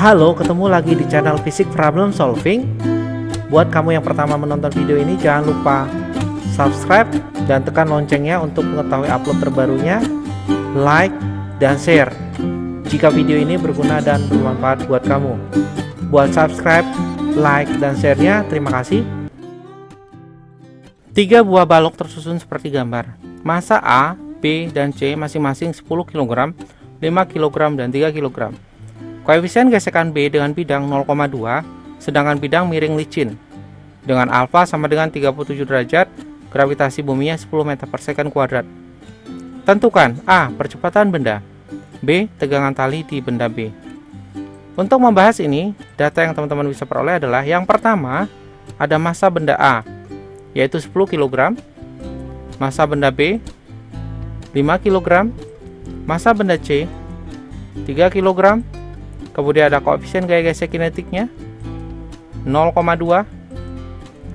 Halo, ketemu lagi di channel Fisik Problem Solving. Buat kamu yang pertama menonton video ini, jangan lupa subscribe dan tekan loncengnya untuk mengetahui upload terbarunya, like, dan share jika video ini berguna dan bermanfaat buat kamu. Buat subscribe, like, dan share-nya, terima kasih. 3 buah balok tersusun seperti gambar. Massa A, B, dan C masing-masing 10 kg, 5 kg, dan 3 kg. Koefisien gesekan B dengan bidang 0,2, sedangkan bidang miring licin. Dengan alfa sama dengan 37 derajat, gravitasi buminya 10 meter per second kuadrat. Tentukan A. Percepatan benda, B. Tegangan tali di benda B. Untuk membahas ini, data yang teman-teman bisa peroleh adalah yang pertama, ada massa benda A, yaitu 10 kg, massa benda B, 5 kg, massa benda C, 3 kg, kemudian ada koefisien gaya gesek kinetiknya 0,2,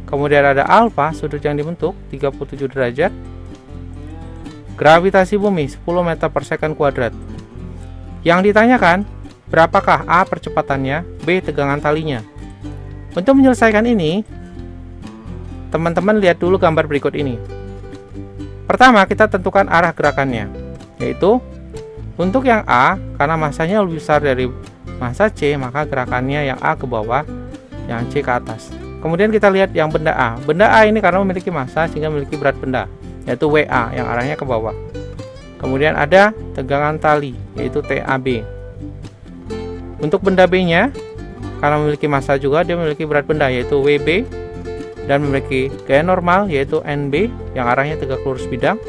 kemudian ada alfa, sudut yang dibentuk 37 derajat, gravitasi bumi 10 meter per second kuadrat. Yang ditanyakan, berapakah A percepatannya, B tegangan talinya. Untuk menyelesaikan ini, teman-teman lihat dulu gambar berikut ini. Pertama, kita tentukan arah gerakannya, yaitu untuk yang A, karena massanya lebih besar dari massa C, maka gerakannya yang A ke bawah, yang C ke atas. Kemudian kita lihat yang benda A. Benda A ini karena memiliki massa sehingga memiliki berat benda, yaitu WA, yang arahnya ke bawah. Kemudian ada tegangan tali, yaitu TAB. Untuk benda B-nya, karena memiliki massa juga, dia memiliki berat benda, yaitu WB, dan memiliki gaya normal, yaitu NB, yang arahnya tegak lurus bidang.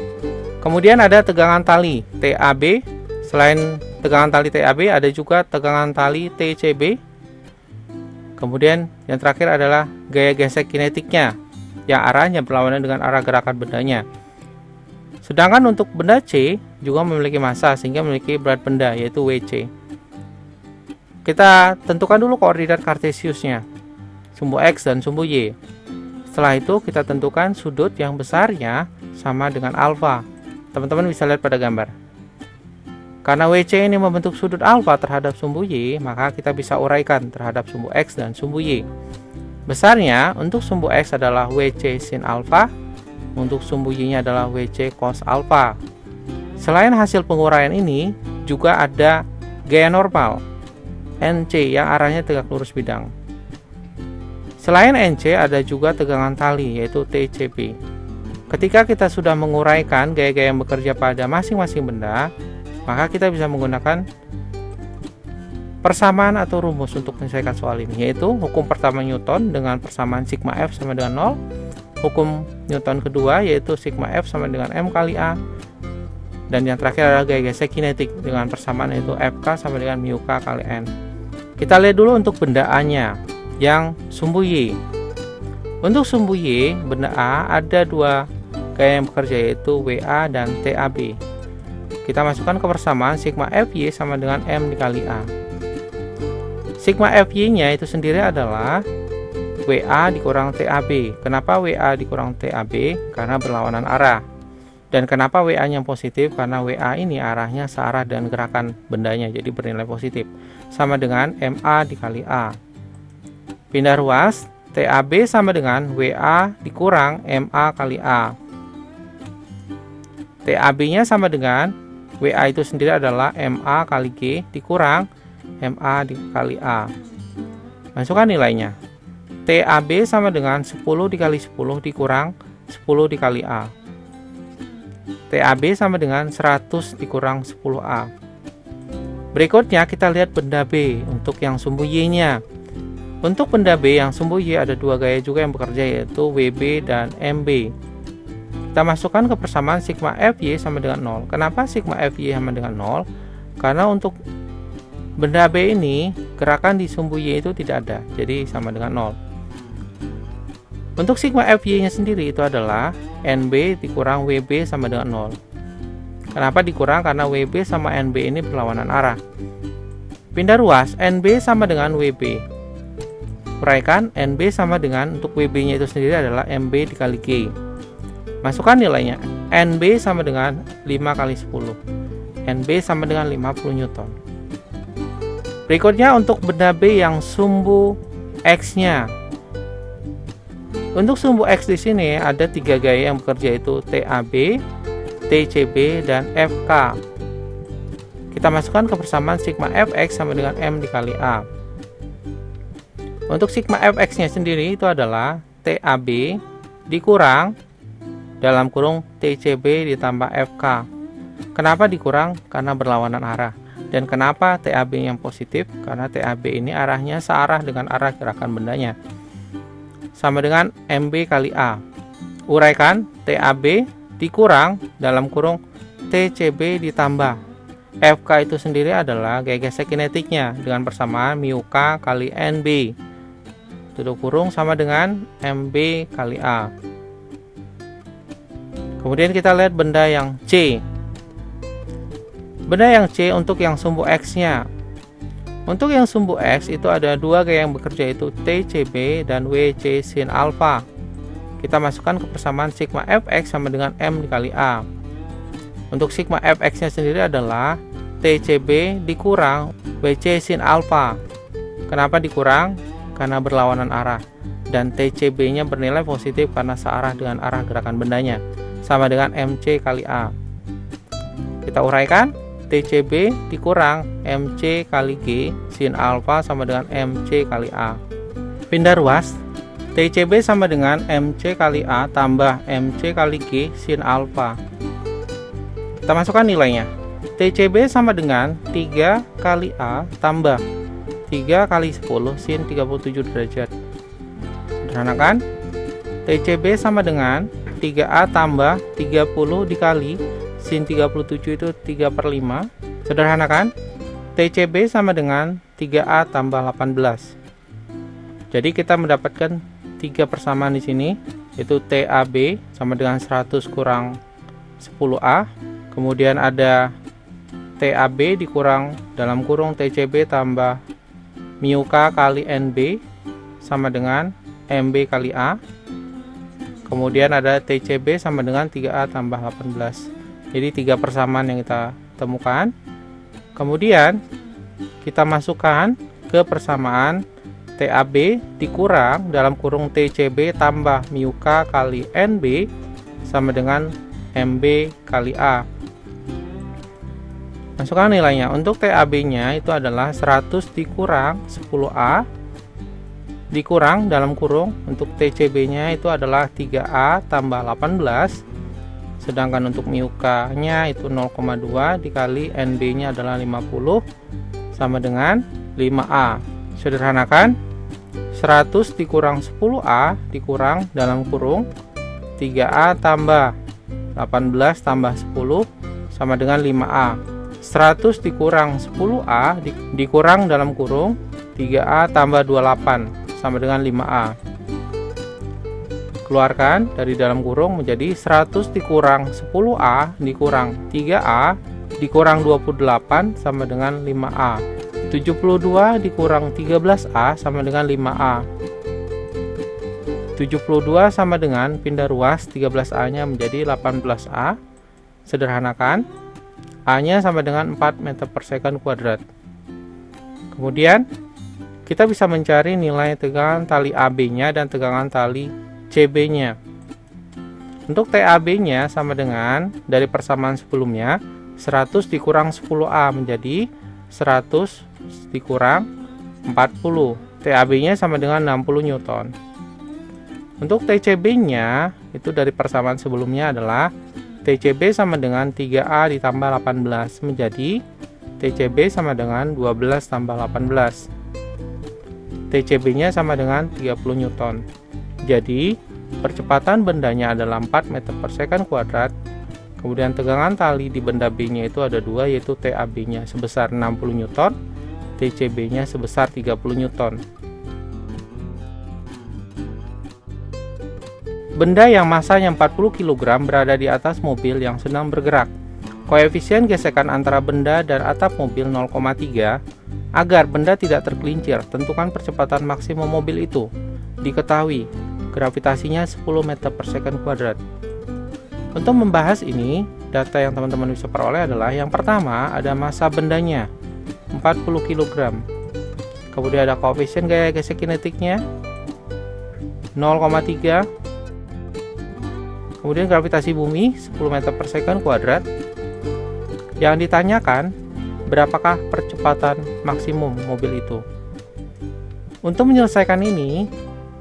Kemudian ada tegangan tali TAB. Selain tegangan tali TAB, ada juga tegangan tali TCB. Kemudian yang terakhir adalah gaya gesek kinetiknya, yang arahnya berlawanan dengan arah gerakan bendanya. Sedangkan untuk benda C juga memiliki massa sehingga memiliki berat benda, yaitu WC. Kita tentukan dulu koordinat kartesiusnya, sumbu X dan sumbu Y. Setelah itu kita tentukan sudut yang besarnya sama dengan alfa. Teman-teman bisa lihat pada gambar. Karena WC ini membentuk sudut alfa terhadap sumbu Y, maka kita bisa uraikan terhadap sumbu X dan sumbu Y. Besarnya untuk sumbu X adalah WC sin alfa, untuk sumbu Y-nya adalah WC cos alfa. Selain hasil penguraian ini, juga ada gaya normal, NC, yang arahnya tegak lurus bidang. Selain NC, ada juga tegangan tali, yaitu TCB. Ketika kita sudah menguraikan gaya-gaya yang bekerja pada masing-masing benda, maka kita bisa menggunakan persamaan atau rumus untuk menyelesaikan soal ini, yaitu hukum pertama Newton dengan persamaan sigma F sama dengan 0, hukum Newton kedua yaitu sigma F sama dengan M kali A, dan yang terakhir adalah gaya gesek kinetik dengan persamaan yaitu Fk sama dengan mu K kali N. Kita lihat dulu untuk benda A-nya, yang sumbu Y. Untuk sumbu Y, benda A ada 2 gaya yang bekerja, yaitu WA dan TAB. Kita masukkan ke persamaan sigma Fy sama dengan M dikali A. Sigma Fy nya itu sendiri adalah WA dikurang TAB. Kenapa WA dikurang TAB? Karena berlawanan arah. Dan kenapa WA nya positif? Karena WA ini arahnya searah dengan gerakan bendanya, jadi bernilai positif. Sama dengan MA dikali A. Pindah ruas, TAB sama dengan WA dikurang MA kali A. TAB nya sama dengan WA itu sendiri adalah MA kali G dikurang MA dikali A. Masukkan nilainya. TAB sama dengan 10 dikali 10 dikurang 10 dikali A. TAB sama dengan 100 dikurang 10A. Berikutnya kita lihat benda B untuk yang sumbu Y-nya. Untuk benda B yang sumbu Y ada 2 gaya juga yang bekerja, yaitu WB dan MB. Kita masukkan ke persamaan sigma Fy sama dengan 0. Kenapa sigma Fy sama dengan 0? Karena untuk benda B ini gerakan di sumbu Y itu tidak ada, jadi sama dengan 0. Untuk sigma Fy nya sendiri itu adalah NB dikurang WB sama dengan 0. Kenapa dikurang? Karena WB sama NB ini berlawanan arah. Pindah ruas, NB sama dengan WB. Uraikan, NB sama dengan, untuk WB nya itu sendiri adalah MB dikali G. Masukkan nilainya. NB sama dengan 5 kali 10. NB sama dengan 50 Newton. Berikutnya untuk benda B yang sumbu X-nya. Untuk sumbu X di sini ada 3 gaya yang bekerja, yaitu TAB, TCB, dan FK. Kita masukkan ke persamaan sigma Fx sama dengan M dikali A. Untuk sigma Fx-nya sendiri itu adalah TAB dikurang dalam kurung TCB ditambah FK. Kenapa dikurang? Karena berlawanan arah. Dan kenapa TAB yang positif? Karena TAB ini arahnya searah dengan arah gerakan bendanya. Sama dengan MB kali A. Uraikan, TAB dikurang dalam kurung TCB ditambah FK itu sendiri adalah gaya gesek kinetiknya dengan persamaan mu K kali NB. Tutup kurung sama dengan MB kali A. Kemudian kita lihat benda yang C. Benda yang C untuk yang sumbu X-nya. Untuk yang sumbu X itu ada 2 gaya yang bekerja, yaitu TCB dan WC sin alfa. Kita masukkan ke persamaan sigma Fx sama dengan M dikali A. Untuk sigma Fx-nya sendiri adalah TCB dikurang WC sin alfa. Kenapa dikurang? Karena berlawanan arah. Dan TCB-nya bernilai positif karena searah dengan arah gerakan bendanya. Sama dengan MC kali A. Kita uraikan, TCB dikurang MC kali G sin alfa sama dengan MC kali A. Pindah ruas, TCB sama dengan MC kali A tambah MC kali G sin alfa. Kita masukkan nilainya. TCB sama dengan 3 kali A tambah 3 kali 10 sin 37 derajat. Sederhanakan, TCB sama dengan 3A tambah 30 dikali sin 37 itu 3/5. Sederhanakan, TCB sama dengan 3A tambah 18. Jadi kita mendapatkan 3 persamaan di sini, yaitu TAB sama dengan 100 kurang 10A. Kemudian ada TAB dikurang dalam kurung TCB tambah mu K kali NB sama dengan MB kali A. Kemudian ada TCB sama dengan 3A tambah 18. Jadi 3 persamaan yang kita temukan. Kemudian kita masukkan ke persamaan TAB dikurang dalam kurung TCB tambah mu K kali NB sama dengan MB kali A. Masukkan nilainya. Untuk TAB-nya itu adalah 100 dikurang 10A dikurang dalam kurung, untuk TCB-nya itu adalah 3A tambah 18. Sedangkan untuk mu K nya itu 0,2 dikali NB nya adalah 50 sama dengan 5A. Sederhanakan, 100 dikurang 10A dikurang dalam kurung 3A tambah 18 tambah 10 sama dengan 5A. 100 dikurang 10A dikurang dalam kurung 3A tambah 28 sama dengan 5A. Keluarkan dari dalam kurung menjadi 100 dikurang 10A dikurang 3A dikurang 28 sama dengan 5A. 72 dikurang 13A sama dengan 5A. 72 sama dengan pindah ruas 13A nya menjadi 18A. Sederhanakan, A nya sama dengan 4 meter per second kuadrat. Kemudian kita bisa mencari nilai tegangan tali AB nya dan tegangan tali CB nya. Untuk TAB nya sama dengan dari persamaan sebelumnya, 100 dikurang 10A menjadi 100 dikurang 40. TAB nya sama dengan 60 Newton. Untuk TCB nya itu dari persamaan sebelumnya adalah TCB sama dengan 3A ditambah 18 menjadi TCB sama dengan 12 tambah 18. TCB nya sama dengan 30 Newton. Jadi percepatan bendanya adalah 4 meter per second kuadrat. Kemudian tegangan tali di benda B nya itu ada 2, yaitu TAB nya sebesar 60 Newton, TCB nya sebesar 30 Newton. Benda yang masanya 40 kg berada di atas mobil yang sedang bergerak. Koefisien gesekan antara benda dan atap mobil 0,3. Agar benda tidak tergelincir, tentukan percepatan maksimum mobil itu. Diketahui, gravitasinya 10 meter per second kuadrat. Untuk membahas ini, data yang teman-teman bisa peroleh adalah yang pertama ada massa bendanya 40 kg. Kemudian ada koefisien gaya gesek kinetiknya 0,3. Kemudian gravitasi bumi 10 meter per second kuadrat. Yang ditanyakan, berapakah percepatan maksimum mobil itu? Untuk menyelesaikan ini,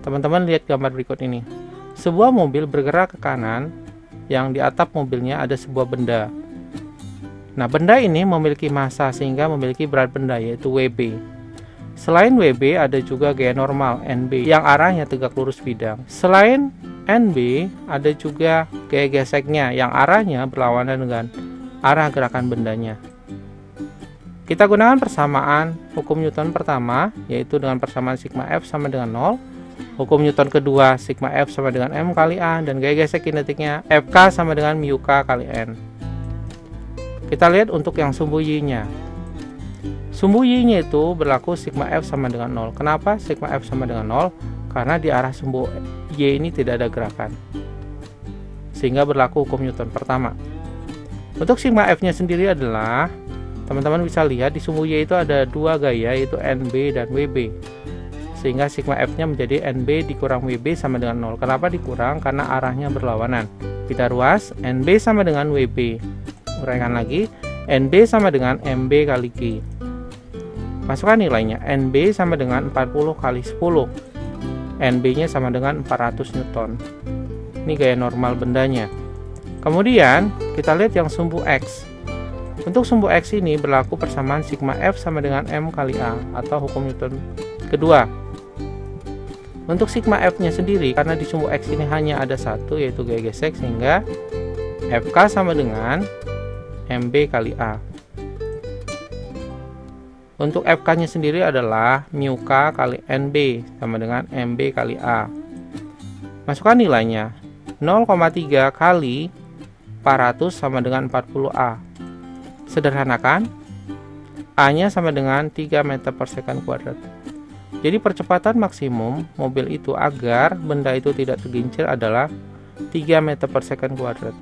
teman-teman lihat gambar berikut ini. Sebuah mobil bergerak ke kanan, yang di atap mobilnya ada sebuah benda. Nah, benda ini memiliki massa sehingga memiliki berat benda, yaitu WB. Selain WB, ada juga gaya normal NB yang arahnya tegak lurus bidang. Selain NB, ada juga gaya geseknya yang arahnya berlawanan dengan arah gerakan bendanya. Kita gunakan persamaan hukum Newton pertama, yaitu dengan persamaan sigma F sama dengan 0. Hukum Newton kedua, sigma F sama dengan M kali A, dan gaya gesek kinetiknya Fk sama dengan mu K kali N. Kita lihat untuk yang sumbu Y-nya. Sumbu Y-nya itu berlaku sigma F sama dengan 0. Kenapa sigma F sama dengan 0? Karena di arah sumbu Y ini tidak ada gerakan, sehingga berlaku hukum Newton pertama. Untuk sigma F-nya sendiri adalah, teman-teman bisa lihat di sumbu Y itu ada dua gaya, yaitu NB dan WB. Sehingga sigma F-nya menjadi NB dikurang WB sama dengan 0. Kenapa dikurang? Karena arahnya berlawanan. Kita ruas, NB sama dengan WB. Uraikan lagi, NB sama dengan MB kali G. Masukkan nilainya, NB sama dengan 40 kali 10. NB-nya sama dengan 400 Newton. Ini gaya normal bendanya. Kemudian, kita lihat yang sumbu X. Untuk sumbu X ini berlaku persamaan sigma F sama dengan M kali A, atau hukum Newton kedua. Untuk sigma F-nya sendiri, karena di sumbu X ini hanya ada satu, yaitu gaya gesek, sehingga Fk sama dengan Mb kali A. Untuk Fk-nya sendiri adalah mu K kali Nb sama dengan Mb kali A. Masukkan nilainya, 0,3 kali 400 sama dengan 40A. Sederhanakan, A-nya sama dengan 3 meter per second kuadrat. Jadi percepatan maksimum mobil itu agar benda itu tidak tergelincir adalah 3 meter per second kuadrat.